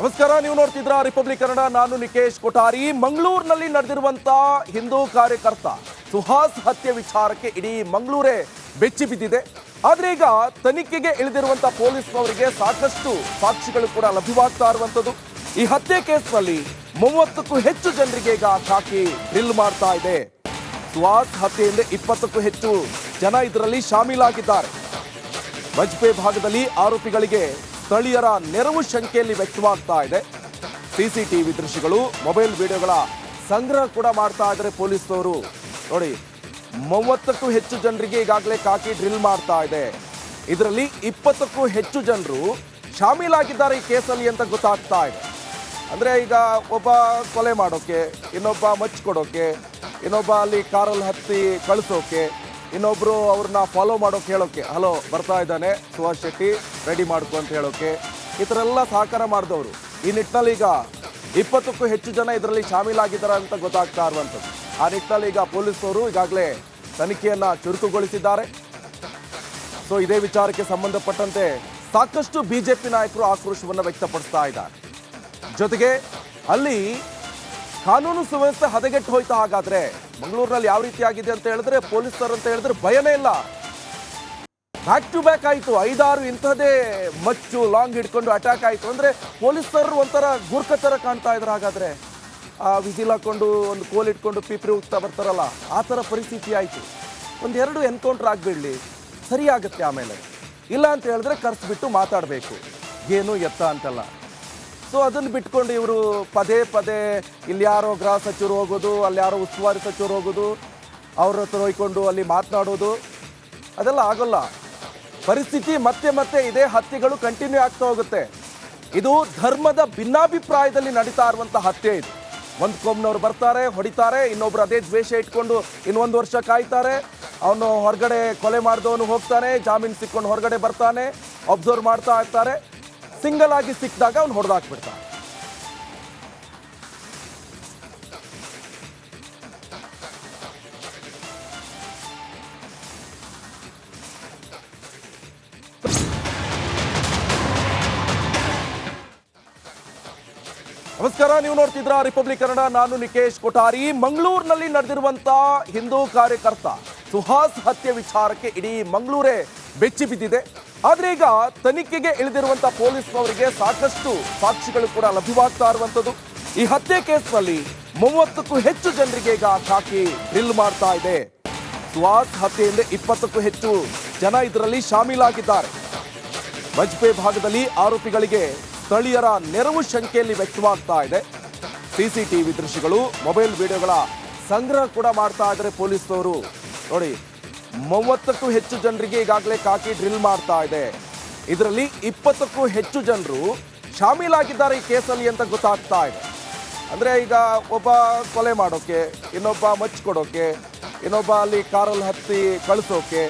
ನಮಸ್ಕಾರ, ನೀವು ನೋಡ್ತಿದ್ರ ರಿಪಬ್ಲಿಕ್ ಕನ್ನಡ. ನಾನು ನಿಕೇಶ್ ಕೊಠಾರಿ. ಮಂಗಳೂರಿನಲ್ಲಿ ನಡೆದಿರುವಂತ ಹಿಂದೂ ಕಾರ್ಯಕರ್ತ ಸುಹಾಸ್ ಹತ್ಯೆ ವಿಚಾರಕ್ಕೆ ಇಡೀ ಮಂಗಳೂರೇ ಬೆಚ್ಚಿ ಬಿದ್ದಿದೆ. ಆದ್ರೆ ಈಗ ತನಿಖೆಗೆ ಇಳಿದಿರುವಂತ ಪೊಲೀಸ್ನವರಿಗೆ ಸಾಕಷ್ಟು ಸಾಕ್ಷಿಗಳು ಕೂಡ ಲಭ್ಯವಾಗ್ತಾ ಇರುವಂತದ್ದು. ಈ ಹತ್ಯೆ ಕೇಸ್ನಲ್ಲಿ 30ಕ್ಕೂ ಹೆಚ್ಚು ಜನರಿಗೆ ಈಗ ಖಾಕಿ ಡ್ರಿಲ್ ಮಾಡ್ತಾ ಇದೆ. ಸುಹಾಸ್ ಹತ್ಯೆಯಿಂದ 20ಕ್ಕೂ ಹೆಚ್ಚು ಜನ ಇದರಲ್ಲಿ ಶಾಮೀಲಾಗಿದ್ದಾರೆ. ಬಜ್ಪೆ ಭಾಗದಲ್ಲಿ ಆರೋಪಿಗಳಿಗೆ ಸ್ಥಳೀಯರ ನೆರವು ಶಂಕೆಯಲ್ಲಿ ವ್ಯಕ್ತವಾಗ್ತಾ ಇದೆ. ಸಿಸಿಟಿವಿ ದೃಶ್ಯಗಳು, ಮೊಬೈಲ್ ವಿಡಿಯೋಗಳ ಸಂಗ್ರಹ ಕೂಡ ಮಾಡ್ತಾ ಇದ್ದಾರೆ ಪೊಲೀಸರು. ನೋಡಿ, 30ಕ್ಕೂ ಹೆಚ್ಚು ಜನರಿಗೆ ಈಗಾಗಲೇ ಖಾಕಿ ಡ್ರಿಲ್ ಮಾಡ್ತಾ ಇದೆ. ಇದರಲ್ಲಿ 20ಕ್ಕೂ ಹೆಚ್ಚು ಜನರು ಶಾಮೀಲಾಗಿದ್ದಾರೆ ಈ ಕೇಸಲ್ಲಿ ಅಂತ ಗೊತ್ತಾಗ್ತಾ ಇದೆ. ಅಂದರೆ ಈಗ ಒಬ್ಬ ಕೊಲೆ ಮಾಡೋಕೆ, ಇನ್ನೊಬ್ಬ ಮಚ್ಕೊಡೋಕೆ, ಇನ್ನೊಬ್ಬ ಅಲ್ಲಿ ಕಾರಲ್ಲಿ ಹತ್ತಿ ಕಳಿಸೋಕೆ, ಇನ್ನೊಬ್ರು ಅವ್ರನ್ನ ಫಾಲೋ ಮಾಡೋಕೆ ಹೇಳೋಕೆ, ಹಲೋ ಬರ್ತಾ ಇದ್ದಾನೆ ಸುಹಾಸ್ ಶೆಟ್ಟಿ ರೆಡಿ ಮಾಡ್ಕೊ ಅಂತ ಹೇಳೋಕೆ, ಈ ಥರ ಎಲ್ಲ ಸಹಕಾರ ಮಾಡಿದವರು. ಈ ನಿಟ್ಟಿನಲ್ಲಿ ಈಗ 20ಕ್ಕೂ ಹೆಚ್ಚು ಜನ ಇದರಲ್ಲಿ ಶಾಮೀಲಾಗಿದ್ದಾರೆ ಅಂತ ಗೊತ್ತಾಗ್ತಾ ಇರುವಂಥದ್ದು. ಆ ನಿಟ್ಟಿನಲ್ಲಿ ಈಗ ಪೊಲೀಸರು ಈಗಾಗಲೇ ತನಿಖೆಯನ್ನು ಚುರುಕುಗೊಳಿಸಿದ್ದಾರೆ. ಸೊ ಇದೇ ವಿಚಾರಕ್ಕೆ ಸಂಬಂಧಪಟ್ಟಂತೆ ಸಾಕಷ್ಟು ಬಿಜೆಪಿ ನಾಯಕರು ಆಕ್ರೋಶವನ್ನು ವ್ಯಕ್ತಪಡಿಸ್ತಾ ಇದ್ದಾರೆ. ಜೊತೆಗೆ ಅಲ್ಲಿ ಕಾನೂನು ಸುವ್ಯವಸ್ಥೆ ಹದಗೆಟ್ಟು ಹೋಯ್ತಾ. ಹಾಗಾದ್ರೆ ಮಂಗಳೂರಿನಲ್ಲಿ ಯಾವ ರೀತಿ ಆಗಿದೆ ಅಂತ ಹೇಳಿದ್ರೆ, ಪೊಲೀಸರು ಅಂತ ಹೇಳಿದ್ರೆ ಭಯನೇ ಇಲ್ಲ. ಬ್ಯಾಕ್ ಟು ಬ್ಯಾಕ್ ಆಯಿತು, 5-6 ಇಂಥದ್ದೇ ಮಚ್ಚು ಲಾಂಗ್ ಹಿಡ್ಕೊಂಡು ಅಟ್ಯಾಕ್ ಆಯಿತು. ಅಂದರೆ ಪೊಲೀಸರು ಒಂಥರ ಗೂರ್ಖ ಥರ ಕಾಣ್ತಾ ಇದ್ರು. ಹಾಗಾದ್ರೆ ಆ ವಿಜಿಲ್ ಹಾಕೊಂಡು ಒಂದು ಕೋಲ್ ಇಟ್ಕೊಂಡು ಪೀಪ್ರಿ ಹೋಗ್ತಾ ಬರ್ತಾರಲ್ಲ, ಆ ಥರ ಪರಿಸ್ಥಿತಿ ಆಯಿತು. 1-2 ಎನ್ಕೌಂಟರ್ ಆಗಿಬಿಡಲಿ, ಸರಿ ಆಗುತ್ತೆ. ಆಮೇಲೆ ಇಲ್ಲ ಅಂತ ಹೇಳಿದ್ರೆ ಕರೆಸ್ಬಿಟ್ಟು ಮಾತಾಡಬೇಕು, ಏನು ಎತ್ತ ಅಂತಲ್ಲ. ಸೊ ಅದನ್ನು ಬಿಟ್ಕೊಂಡು ಇವರು ಪದೇ ಪದೇ ಇಲ್ಲಿ ಯಾರೋ ಗೃಹ ಸಚಿವರು ಹೋಗೋದು, ಅಲ್ಲಿ ಯಾರೋ ಉಸ್ತುವಾರಿ ಸಚಿವರು ಹೋಗೋದು, ಅವ್ರ ಹತ್ರ ಹೋಯ್ಕೊಂಡು ಅಲ್ಲಿ ಮಾತನಾಡೋದು, ಅದೆಲ್ಲ ಆಗೋಲ್ಲ. ಪರಿಸ್ಥಿತಿ ಮತ್ತೆ ಮತ್ತೆ ಇದೇ ಹತ್ಯೆಗಳು ಕಂಟಿನ್ಯೂ ಆಗ್ತಾ ಹೋಗುತ್ತೆ. ಇದು ಧರ್ಮದ ಭಿನ್ನಾಭಿಪ್ರಾಯದಲ್ಲಿ ನಡೀತಾ ಇರುವಂಥ ಹತ್ಯೆ ಇದು. ಒಂದು ಕೊಂಬ್ನವ್ರು ಬರ್ತಾರೆ, ಹೊಡಿತಾರೆ, ಇನ್ನೊಬ್ರು ಅದೇ ದ್ವೇಷ ಇಟ್ಕೊಂಡು ಇನ್ನೊಂದು ವರ್ಷ ಕಾಯ್ತಾರೆ. ಅವನು ಹೊರಗಡೆ ಕೊಲೆ ಮಾಡಿದವನು ಹೋಗ್ತಾನೆ, ಜಾಮೀನು ಸಿಕ್ಕೊಂಡು ಹೊರಗಡೆ ಬರ್ತಾನೆ, ಅಬ್ಸರ್ವ್ ಮಾಡ್ತಾ ಇರ್ತಾರೆ. ಸಿಂಗಲ್ ಆಗಿ ಸಿಕ್ಕಿದಾಗ ಅವ್ನು ಹೊಡೆದಾಕ್ಬಿಡ್ತಾನೆ. ನಮಸ್ಕಾರ, ನೀವು ನೋಡ್ತಿದ್ರ ರಿಪಬ್ಲಿಕ್ ಕನ್ನಡ. ನಾನು ನಿಕೇಶ್ ಕೊಠಾರಿ. ಮಂಗಳೂರಿನಲ್ಲಿ ನಡೆದಿರುವಂತ ಹಿಂದೂ ಕಾರ್ಯಕರ್ತ ಸುಹಾಸ್ ಹತ್ಯೆ ವಿಚಾರಕ್ಕೆ ಇಡೀ ಮಂಗಳೂರೇ ಬೆಚ್ಚಿ ಬಿದ್ದಿದೆ. ಆದ್ರೆ ಈಗ ತನಿಖೆಗೆ ಇಳಿದಿರುವಂತ ಪೊಲೀಸ್ನವರಿಗೆ ಸಾಕಷ್ಟು ಸಾಕ್ಷಿಗಳು ಕೂಡ ಲಭ್ಯವಾಗ್ತಾ ಇರುವಂತದ್ದು. ಈ ಹತ್ಯೆ ಕೇಸ್ನಲ್ಲಿ 30ಕ್ಕೂ ಹೆಚ್ಚು ಜನರಿಗೆ ಈಗ ಖಾಕಿ ಡ್ರಿಲ್ ಮಾಡ್ತಾ ಇದೆ. ಸುಹಾಸ್ ಹತ್ಯೆಯಿಂದ 20ಕ್ಕೂ ಹೆಚ್ಚು ಜನ ಇದರಲ್ಲಿ ಶಾಮೀಲಾಗಿದ್ದಾರೆ. ಬಜ್ಪೆ ಭಾಗದಲ್ಲಿ ಆರೋಪಿಗಳಿಗೆ ಸ್ಥಳೀಯರ ನೆರವು ಶಂಕೆಯಲ್ಲಿ ವ್ಯಕ್ತವಾಗ್ತಾ ಇದೆ. ಸಿಸಿಟಿವಿ ದೃಶ್ಯಗಳು, ಮೊಬೈಲ್ ವಿಡಿಯೋಗಳ ಸಂಗ್ರಹ ಕೂಡ ಮಾಡ್ತಾ ಇದ್ದಾರೆ ಪೊಲೀಸರು. ನೋಡಿ, 30ಕ್ಕೂ ಹೆಚ್ಚು ಜನರಿಗೆ ಈಗಾಗಲೇ ಖಾಕಿ ಡ್ರಿಲ್ ಮಾಡ್ತಾ ಇದೆ. ಇದರಲ್ಲಿ 20ಕ್ಕೂ ಹೆಚ್ಚು ಜನರು ಶಾಮೀಲಾಗಿದ್ದಾರೆ ಈ ಕೇಸಲ್ಲಿ ಅಂತ ಗೊತ್ತಾಗ್ತಾ ಇದೆ. ಅಂದರೆ ಈಗ ಒಬ್ಬ ಕೊಲೆ ಮಾಡೋಕೆ, ಇನ್ನೊಬ್ಬ ಮಚ್ಕೊಡೋಕೆ, ಇನ್ನೊಬ್ಬ ಅಲ್ಲಿ ಕಾರಲ್ಲಿ ಹತ್ತಿ ಕಳಿಸೋಕೆ,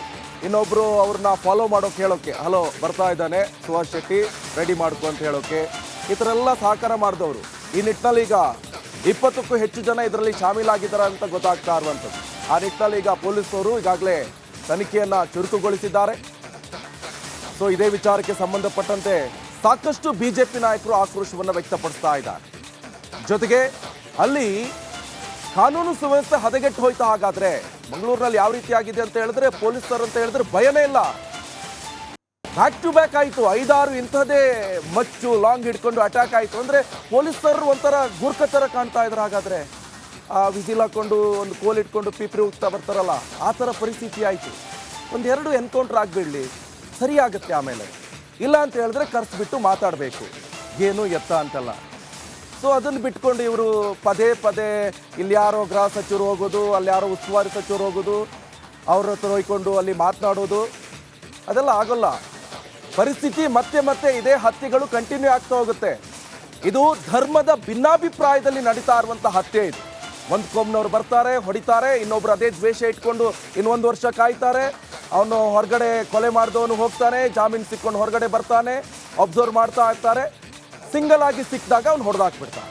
ಇನ್ನೊಬ್ರು ಅವ್ರನ್ನ ಫಾಲೋ ಮಾಡೋಕೆ ಹೇಳೋಕೆ, ಹಲೋ ಬರ್ತಾ ಇದ್ದಾನೆ ಸುಹಾಸ್ ಶೆಟ್ಟಿ ರೆಡಿ ಮಾಡ್ಕೊ ಅಂತ ಹೇಳೋಕೆ, ಈ ಥರ ಎಲ್ಲ ಸಹಕಾರ ಮಾಡಿದವರು. ಈ ನಿಟ್ಟಿನಲ್ಲಿ ಈಗ 20ಕ್ಕೂ ಹೆಚ್ಚು ಜನ ಇದರಲ್ಲಿ ಶಾಮೀಲಾಗಿದ್ದಾರೆ ಅಂತ ಗೊತ್ತಾಗ್ತಾ ಇರುವಂಥದ್ದು. ಆ ನಿಟ್ಟಿನಲ್ಲಿ ಈಗ ಪೊಲೀಸರು ಈಗಾಗಲೇ ತನಿಖೆಯನ್ನು ಚುರುಕುಗೊಳಿಸಿದ್ದಾರೆ. ಸೊ ಇದೇ ವಿಚಾರಕ್ಕೆ ಸಂಬಂಧಪಟ್ಟಂತೆ ಸಾಕಷ್ಟು ಬಿಜೆಪಿ ನಾಯಕರು ಆಕ್ರೋಶವನ್ನು ವ್ಯಕ್ತಪಡಿಸ್ತಾ ಇದ್ದಾರೆ. ಜೊತೆಗೆ ಅಲ್ಲಿ ಕಾನೂನು ಸುವ್ಯವಸ್ಥೆ ಹದಗೆಟ್ಟು ಹೋಯ್ತಾ. ಹಾಗಾದ್ರೆ ಮಂಗಳೂರಿನಲ್ಲಿ ಯಾವ ರೀತಿ ಆಗಿದೆ ಅಂತ ಹೇಳಿದ್ರೆ, ಪೊಲೀಸರು ಅಂತ ಹೇಳಿದ್ರೆ ಭಯನೇ ಇಲ್ಲ. ಬ್ಯಾಕ್ ಟು ಬ್ಯಾಕ್ ಆಯಿತು, 5-6 ಇಂಥದ್ದೇ ಮಚ್ಚು ಲಾಂಗ್ ಹಿಡ್ಕೊಂಡು ಅಟ್ಯಾಕ್ ಆಯಿತು. ಅಂದರೆ ಪೊಲೀಸರು ಒಂಥರ ಗೂರ್ಖ ಥರ ಕಾಣ್ತಾ ಇದ್ರು. ಹಾಗಾದ್ರೆ ಆ ವಿಜಿಲ್ ಹಾಕೊಂಡು ಒಂದು ಕೋಲ್ ಇಟ್ಕೊಂಡು ಪೀಪ್ರಿ ಹೋಗ್ತಾ ಬರ್ತಾರಲ್ಲ, ಆ ಥರ ಪರಿಸ್ಥಿತಿ ಆಯಿತು. 1-2 ಎನ್ಕೌಂಟರ್ ಆಗಿಬಿಡಲಿ, ಸರಿ ಆಗುತ್ತೆ. ಆಮೇಲೆ ಇಲ್ಲ ಅಂತ ಹೇಳಿದ್ರೆ ಕರೆಸ್ಬಿಟ್ಟು ಮಾತಾಡಬೇಕು, ಏನು ಎತ್ತ ಅಂತಲ್ಲ. ಸೊ ಅದನ್ನು ಬಿಟ್ಕೊಂಡು ಇವರು ಪದೇ ಪದೇ ಇಲ್ಲಿ ಯಾರೋ ಗೃಹ ಸಚಿವರು ಹೋಗೋದು, ಅಲ್ಲಿ ಯಾರೋ ಉಸ್ತುವಾರಿ ಸಚಿವರು ಹೋಗೋದು, ಅವ್ರ ಹತ್ರ ಹೋಯ್ಕೊಂಡು ಅಲ್ಲಿ ಮಾತನಾಡೋದು, ಅದೆಲ್ಲ ಆಗೋಲ್ಲ. ಪರಿಸ್ಥಿತಿ ಮತ್ತೆ ಮತ್ತೆ ಇದೇ ಹತ್ಯೆಗಳು ಕಂಟಿನ್ಯೂ ಆಗ್ತಾ ಹೋಗುತ್ತೆ. ಇದು ಧರ್ಮದ ಭಿನ್ನಾಭಿಪ್ರಾಯದಲ್ಲಿ ನಡೀತಾ ಇರುವಂಥ ಹತ್ಯೆ ಇದು. ಒಂದು ಕೊಂಬ್ನವ್ರು ಬರ್ತಾರೆ, ಹೊಡಿತಾರೆ, ಇನ್ನೊಬ್ರು ಅದೇ ದ್ವೇಷ ಇಟ್ಕೊಂಡು ಇನ್ನೊಂದು ವರ್ಷ ಕಾಯ್ತಾರೆ. ಅವನು ಹೊರಗಡೆ ಕೊಲೆ ಮಾಡಿದವನು ಹೋಗ್ತಾನೆ, ಜಾಮೀನು ಸಿಕ್ಕೊಂಡು ಹೊರಗಡೆ ಬರ್ತಾನೆ, ಅಬ್ಸರ್ವ್ ಮಾಡ್ತಾ ಇರ್ತಾರೆ. ಸಿಂಗಲ್ ಆಗಿ ಸಿಕ್ಕಿದಾಗ ಅವ್ನು ಹೊಡೆದಾಕ್ಬಿಡ್ತಾನೆ.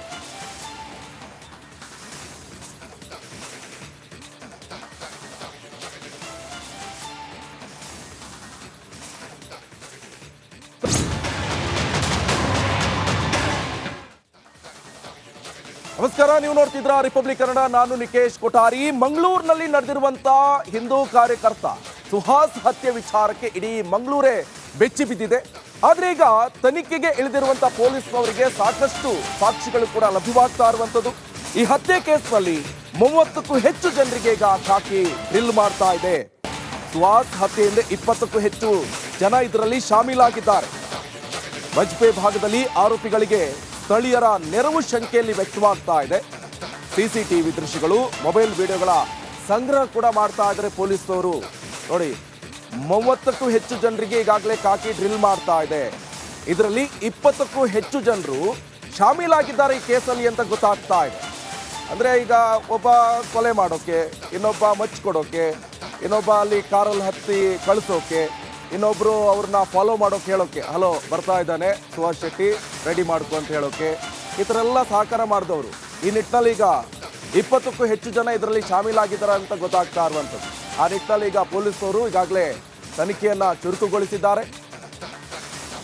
ನಮಸ್ಕಾರ, ನೀವು ನೋಡ್ತಿದ್ರ ರಿಪಬ್ಲಿಕ್ ಕನ್ನಡ. ನಾನು ನಿಕೇಶ್ ಕೊಠಾರಿ. ಮಂಗಳೂರಿನಲ್ಲಿ ನಡೆದಿರುವಂತ ಹಿಂದೂ ಕಾರ್ಯಕರ್ತ ಸುಹಾಸ್ ಹತ್ಯೆ ವಿಚಾರಕ್ಕೆ ಇಡೀ ಮಂಗಳೂರೇ ಬೆಚ್ಚಿ ಬಿದ್ದಿದೆ. ಆದ್ರೆ ಈಗ ತನಿಖೆಗೆ ಇಳಿದಿರುವಂತ ಪೊಲೀಸ್ನವರಿಗೆ ಸಾಕಷ್ಟು ಸಾಕ್ಷಿಗಳು ಕೂಡ ಲಭ್ಯವಾಗ್ತಾ ಇರುವಂತದ್ದು. ಈ ಹತ್ಯೆ ಕೇಸ್ನಲ್ಲಿ 30ಕ್ಕೂ ಹೆಚ್ಚು ಜನರಿಗೆ ಈಗ ಖಾಕಿ ಡ್ರಿಲ್ ಮಾಡ್ತಾ ಇದೆ. ಸುಹಾಸ್ ಹತ್ಯೆಯಿಂದ 20ಕ್ಕೂ ಹೆಚ್ಚು ಜನ ಇದರಲ್ಲಿ ಶಾಮೀಲಾಗಿದ್ದಾರೆ. ಬಜ್ಪೆ ಭಾಗದಲ್ಲಿ ಆರೋಪಿಗಳಿಗೆ ಸ್ಥಳೀಯರ ನೆರವು ಶಂಕೆಯಲ್ಲಿ ವ್ಯಕ್ತವಾಗ್ತಾ ಇದೆ. ಸಿಸಿಟಿವಿ ದೃಶ್ಯಗಳು, ಮೊಬೈಲ್ ವಿಡಿಯೋಗಳ ಸಂಗ್ರಹ ಕೂಡ ಮಾಡ್ತಾ ಇದ್ದಾರೆ ಪೊಲೀಸರು. ನೋಡಿ, 30ಕ್ಕೂ ಹೆಚ್ಚು ಜನರಿಗೆ ಈಗಾಗಲೇ ಖಾಕಿ ಡ್ರಿಲ್ ಮಾಡ್ತಾ ಇದೆ. ಇದರಲ್ಲಿ 20ಕ್ಕೂ ಹೆಚ್ಚು ಜನರು ಶಾಮೀಲಾಗಿದ್ದಾರೆ ಈ ಕೇಸಲ್ಲಿ ಅಂತ ಗೊತ್ತಾಗ್ತಾ ಇದೆ. ಅಂದರೆ ಈಗ ಒಬ್ಬ ಕೊಲೆ ಮಾಡೋಕೆ, ಇನ್ನೊಬ್ಬ ಮಚ್ಕೊಡೋಕೆ, ಇನ್ನೊಬ್ಬ ಅಲ್ಲಿ ಕಾರಲ್ಲಿ ಹತ್ತಿ ಕಳಿಸೋಕೆ, ಇನ್ನೊಬ್ರು ಅವ್ರನ್ನ ಫಾಲೋ ಮಾಡೋಕೆ ಹೇಳೋಕೆ, ಹಲೋ ಬರ್ತಾ ಇದ್ದಾನೆ ಸುಹಾಸ್ ಶೆಟ್ಟಿ ರೆಡಿ ಮಾಡ್ಕೊ ಅಂತ ಹೇಳೋಕೆ, ಈ ಥರ ಎಲ್ಲ ಸಹಕಾರ ಮಾಡಿದವರು. ಈ ನಿಟ್ಟಿನಲ್ಲಿ ಈಗ 20ಕ್ಕೂ ಹೆಚ್ಚು ಜನ ಇದರಲ್ಲಿ ಶಾಮೀಲಾಗಿದ್ದಾರೆ ಅಂತ ಗೊತ್ತಾಗ್ತಾ ಇರುವಂಥದ್ದು. ಆ ನಿಟ್ಟಿನಲ್ಲಿ ಈಗ ಪೊಲೀಸರು ಈಗಾಗಲೇ ತನಿಖೆಯನ್ನು ಚುರುಕುಗೊಳಿಸಿದ್ದಾರೆ.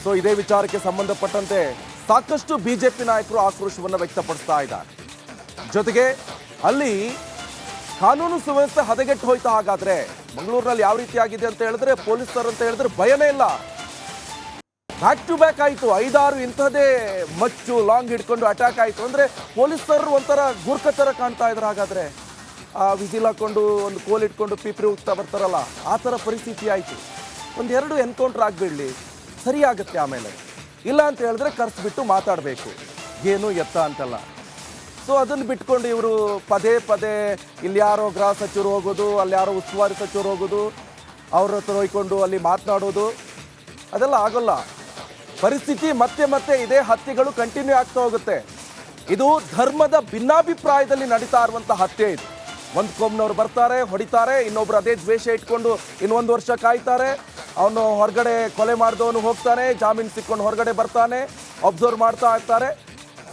ಸೊ ಇದೇ ವಿಚಾರಕ್ಕೆ ಸಂಬಂಧಪಟ್ಟಂತೆ ಸಾಕಷ್ಟು ಬಿಜೆಪಿ ನಾಯಕರು ಆಕ್ರೋಶವನ್ನು ವ್ಯಕ್ತಪಡಿಸ್ತಾ ಇದ್ದಾರೆ. ಜೊತೆಗೆ ಅಲ್ಲಿ ಕಾನೂನು ಸುವ್ಯವಸ್ಥೆ ಹದಗೆಟ್ಟು ಹೋಯ್ತಾ. ಹಾಗಾದ್ರೆ ಮಂಗಳೂರಿನಲ್ಲಿ ಯಾವ ರೀತಿ ಆಗಿದೆ ಅಂತ ಹೇಳಿದ್ರೆ, ಪೊಲೀಸರು ಅಂತ ಹೇಳಿದ್ರೆ ಭಯನೇ ಇಲ್ಲ. ಬ್ಯಾಕ್ ಟು ಬ್ಯಾಕ್ ಆಯಿತು, 5-6 ಇಂಥದ್ದೇ ಮಚ್ಚು ಲಾಂಗ್ ಹಿಡ್ಕೊಂಡು ಅಟ್ಯಾಕ್ ಆಯಿತು. ಅಂದರೆ ಪೊಲೀಸರು ಒಂಥರ ಗೂರ್ಖ ಥರ ಕಾಣ್ತಾ ಇದ್ರು. ಹಾಗಾದ್ರೆ ಆ ವಿಜಿಲ್ ಹಾಕೊಂಡು ಒಂದು ಕೋಲ್ ಇಟ್ಕೊಂಡು ಪೀಪ್ರಿ ಹೋಗ್ತಾ ಬರ್ತಾರಲ್ಲ, ಆ ಥರ ಪರಿಸ್ಥಿತಿ ಆಯಿತು. 1-2 ಎನ್ಕೌಂಟರ್ ಆಗಿಬಿಡಲಿ, ಸರಿ ಆಗುತ್ತೆ. ಆಮೇಲೆ ಇಲ್ಲ ಅಂತ ಹೇಳಿದ್ರೆ ಕರೆಸ್ಬಿಟ್ಟು ಮಾತಾಡಬೇಕು, ಏನು ಎತ್ತ ಅಂತಲ್ಲ. ಸೊ ಅದನ್ನು ಬಿಟ್ಕೊಂಡು ಇವರು ಪದೇ ಪದೇ ಇಲ್ಲಿ ಯಾರೋ ಗೃಹ ಸಚಿವರು ಹೋಗೋದು, ಅಲ್ಲಿ ಯಾರೋ ಉಸ್ತುವಾರಿ ಸಚಿವರು ಹೋಗೋದು, ಅವ್ರ ಹತ್ರ ಹೋಯ್ಕೊಂಡು ಅಲ್ಲಿ ಮಾತನಾಡೋದು, ಅದೆಲ್ಲ ಆಗೋಲ್ಲ. ಪರಿಸ್ಥಿತಿ ಮತ್ತೆ ಮತ್ತೆ ಇದೇ ಹತ್ಯೆಗಳು ಕಂಟಿನ್ಯೂ ಆಗ್ತಾ ಹೋಗುತ್ತೆ. ಇದು ಧರ್ಮದ ಭಿನ್ನಾಭಿಪ್ರಾಯದಲ್ಲಿ ನಡೀತಾ ಇರುವಂಥ ಹತ್ಯೆ ಇದು. ಒಂದು ಕೊಂಬ್ನವ್ರು ಬರ್ತಾರೆ, ಹೊಡಿತಾರೆ, ಇನ್ನೊಬ್ರು ಅದೇ ದ್ವೇಷ ಇಟ್ಕೊಂಡು ಇನ್ನೊಂದು ವರ್ಷ ಕಾಯ್ತಾರೆ. ಅವನು ಹೊರಗಡೆ ಕೊಲೆ ಮಾಡಿದವನು ಹೋಗ್ತಾನೆ, ಜಾಮೀನು ಸಿಕ್ಕೊಂಡು ಹೊರಗಡೆ ಬರ್ತಾನೆ, ಅಬ್ಸರ್ವ್ ಮಾಡ್ತಾ ಇರ್ತಾರೆ.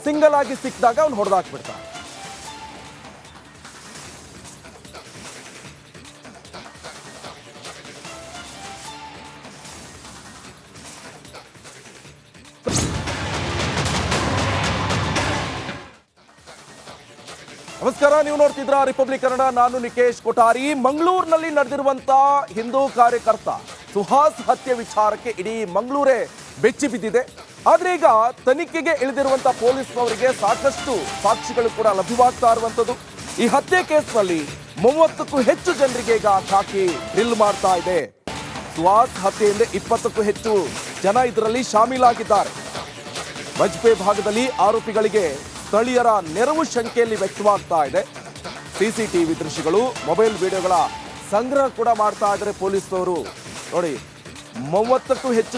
ಸಿಂಗಲ್ ಆಗಿ ಸಿಕ್ಕಿದಾಗ ಅವ್ನು ಹೊಡೆದಾಕ್ಬಿಡ್ತಾನೆ. ನಮಸ್ಕಾರ, ನೀವು ನೋಡ್ತಿದ್ರ ರಿಪಬ್ಲಿಕ್ ಕನ್ನಡ. ನಾನು ನಿಕೇಶ್ ಕೊಠಾರಿ. ಮಂಗಳೂರಿನಲ್ಲಿ ನಡೆದಿರುವಂತ ಹಿಂದೂ ಕಾರ್ಯಕರ್ತ ಸುಹಾಸ್ ಹತ್ಯೆ ವಿಚಾರಕ್ಕೆ ಇಡೀ ಮಂಗಳೂರೇ ಬೆಚ್ಚಿ ಬಿದ್ದಿದೆ. ಆದ್ರೆ ಈಗ ತನಿಖೆಗೆ ಇಳಿದಿರುವಂತ ಪೊಲೀಸ್ನವರಿಗೆ ಸಾಕಷ್ಟು ಸಾಕ್ಷಿಗಳು ಕೂಡ ಲಭ್ಯವಾಗ್ತಾ ಇರುವಂತದ್ದು. ಈ ಹತ್ಯೆ ಕೇಸ್ನಲ್ಲಿ 30ಕ್ಕೂ ಹೆಚ್ಚು ಜನರಿಗೆ ಈಗ ಖಾಕಿ ಡ್ರಿಲ್ ಮಾಡ್ತಾ ಇದೆ. ಸುಹಾಸ್ ಹತ್ಯೆಯಿಂದ 20ಕ್ಕೂ ಹೆಚ್ಚು ಜನ ಇದರಲ್ಲಿ ಶಾಮೀಲಾಗಿದ್ದಾರೆ. ಬಜ್ಪೆ ಭಾಗದಲ್ಲಿ ಆರೋಪಿಗಳಿಗೆ ಸ್ಥಳೀಯರ ನೆರವು ಶಂಕೆಯಲ್ಲಿ ವ್ಯಕ್ತವಾಗ್ತಾ ಇದೆ. ಸಿಸಿಟಿವಿ ದೃಶ್ಯಗಳು, ಮೊಬೈಲ್ ವಿಡಿಯೋಗಳ ಸಂಗ್ರಹ ಕೂಡ ಮಾಡ್ತಾ ಇದ್ದಾರೆ ಪೊಲೀಸರು. ನೋಡಿ, 30ಕ್ಕೂ ಹೆಚ್ಚು